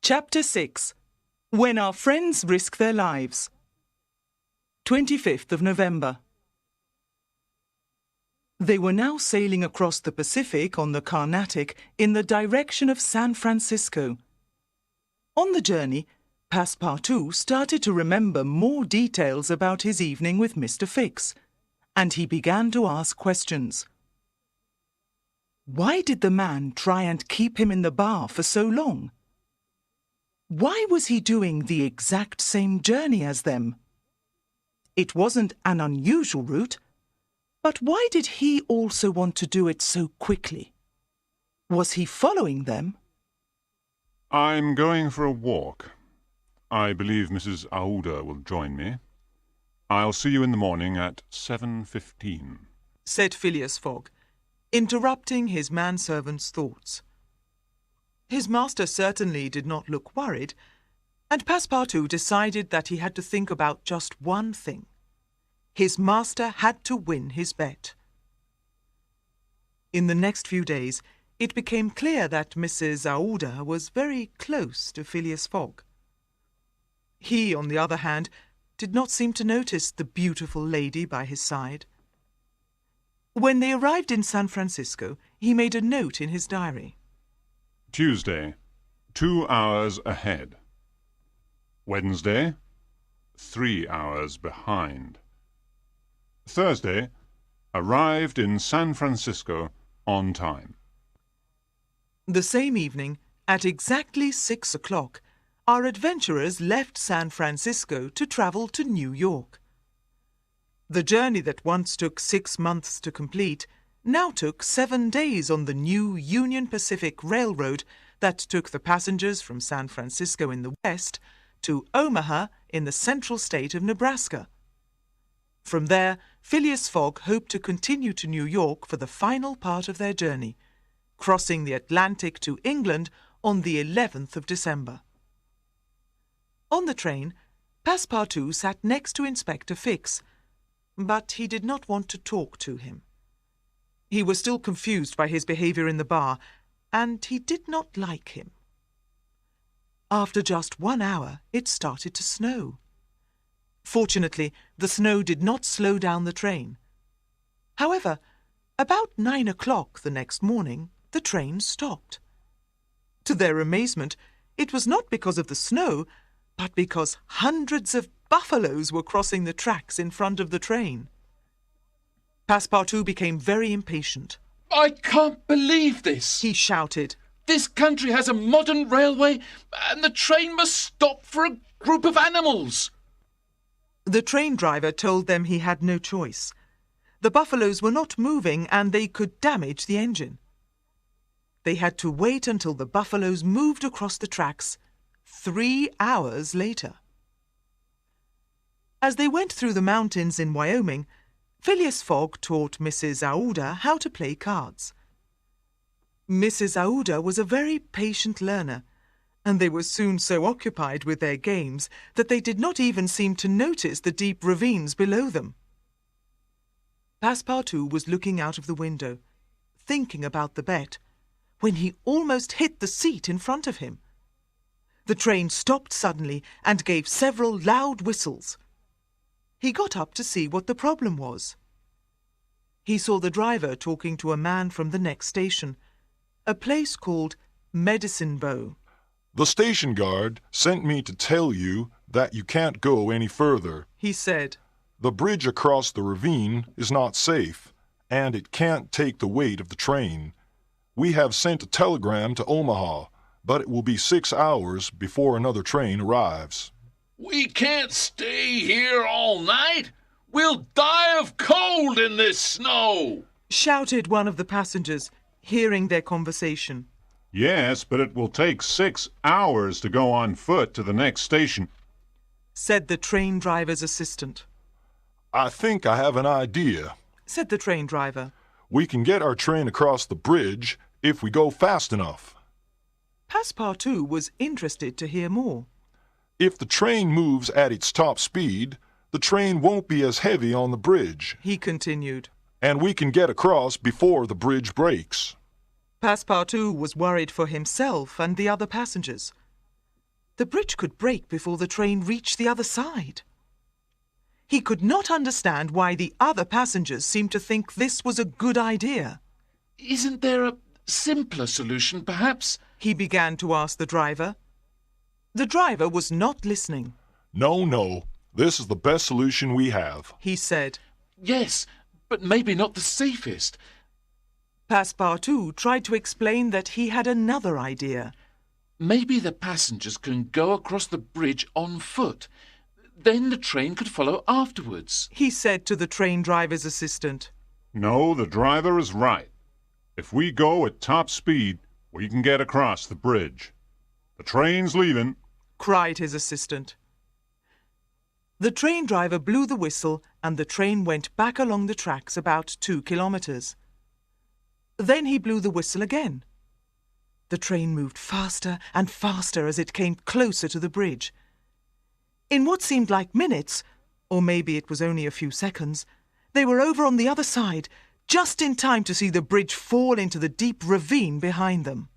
Chapter 6. When Our Friends Risk Their Lives. 25th of November. They were now sailing across the Pacific on the Carnatic in the direction of San Francisco. On the journey, Passepartout started to remember more details about his evening with Mr. Fix, and he began to ask questions. Why did the man try and keep him in the bar for so long? Why was he doing the exact same journey as them? It wasn't an unusual route, but why did he also want to do it so quickly? Was he following them? I'm going for a walk. I believe Mrs. Aouda will join me. I'll see you in the morning at 7:15, said Phileas Fogg, interrupting his manservant's thoughts. His master certainly did not look worried, and Passepartout decided that he had to think about just one thing. His master had to win his bet. In the next few days, it became clear that Mrs. Aouda was very close to Phileas Fogg. He, on the other hand, did not seem to notice the beautiful lady by his side. When they arrived in San Francisco, he made a note in his diary. Tuesday, 2 hours ahead. Wednesday, 3 hours behind. Thursday, arrived in San Francisco on time. The same evening, at exactly 6 o'clock, our adventurers left San Francisco to travel to New York. The journey that once took 6 months to complete now took 7 days on the new Union Pacific Railroad that took the passengers from San Francisco in the west to Omaha in the central state of Nebraska. From there, Phileas Fogg hoped to continue to New York for the final part of their journey, crossing the Atlantic to England on the 11th of December. On the train, Passepartout sat next to Inspector Fix, but he did not want to talk to him. He was still confused by his behaviour in the bar, and he did not like him. After just 1 hour, it started to snow. Fortunately, the snow did not slow down the train. However, about 9 o'clock the next morning, the train stopped. To their amazement, it was not because of the snow, but because hundreds of buffaloes were crossing the tracks in front of the train. Passepartout became very impatient. I can't believe this, he shouted. This country has a modern railway, and the train must stop for a group of animals. The train driver told them he had no choice. The buffaloes were not moving, and they could damage the engine. They had to wait until the buffaloes moved across the tracks 3 hours later. As they went through the mountains in Wyoming, Phileas Fogg taught Mrs. Aouda how to play cards. Mrs. Aouda was a very patient learner, and they were soon so occupied with their games that they did not even seem to notice the deep ravines below them. Passepartout was looking out of the window, thinking about the bet, when he almost hit the seat in front of him. The train stopped suddenly and gave several loud whistles. He got up to see what the problem was. He saw the driver talking to a man from the next station, a place called Medicine Bow. The station guard sent me to tell you that you can't go any further, he said. The bridge across the ravine is not safe, and it can't take the weight of the train. We have sent a telegram to Omaha, but it will be 6 hours before another train arrives. We can't stay here all night. We'll die of cold in this snow, shouted one of the passengers, hearing their conversation. Yes, but it will take 6 hours to go on foot to the next station, said the train driver's assistant. I think I have an idea, said the train driver. We can get our train across the bridge if we go fast enough. Passepartout was interested to hear more. If the train moves at its top speed, the train won't be as heavy on the bridge, he continued. And we can get across before the bridge breaks. Passepartout was worried for himself and the other passengers. The bridge could break before the train reached the other side. He could not understand why the other passengers seemed to think this was a good idea. Isn't there a simpler solution, perhaps? He began to ask the driver. The driver was not listening. No, this is the best solution we have, he said. Yes, but maybe not the safest. Passepartout tried to explain that he had another idea. Maybe the passengers can go across the bridge on foot. Then the train could follow afterwards, he said to the train driver's assistant. No, the driver is right. If we go at top speed, we can get across the bridge. The train's leaving, cried his assistant. The train driver blew the whistle and the train went back along the tracks about 2 kilometers. Then he blew the whistle again. The train moved faster and faster as it came closer to the bridge. In what seemed like minutes, or maybe it was only a few seconds, they were over on the other side, just in time to see the bridge fall into the deep ravine behind them.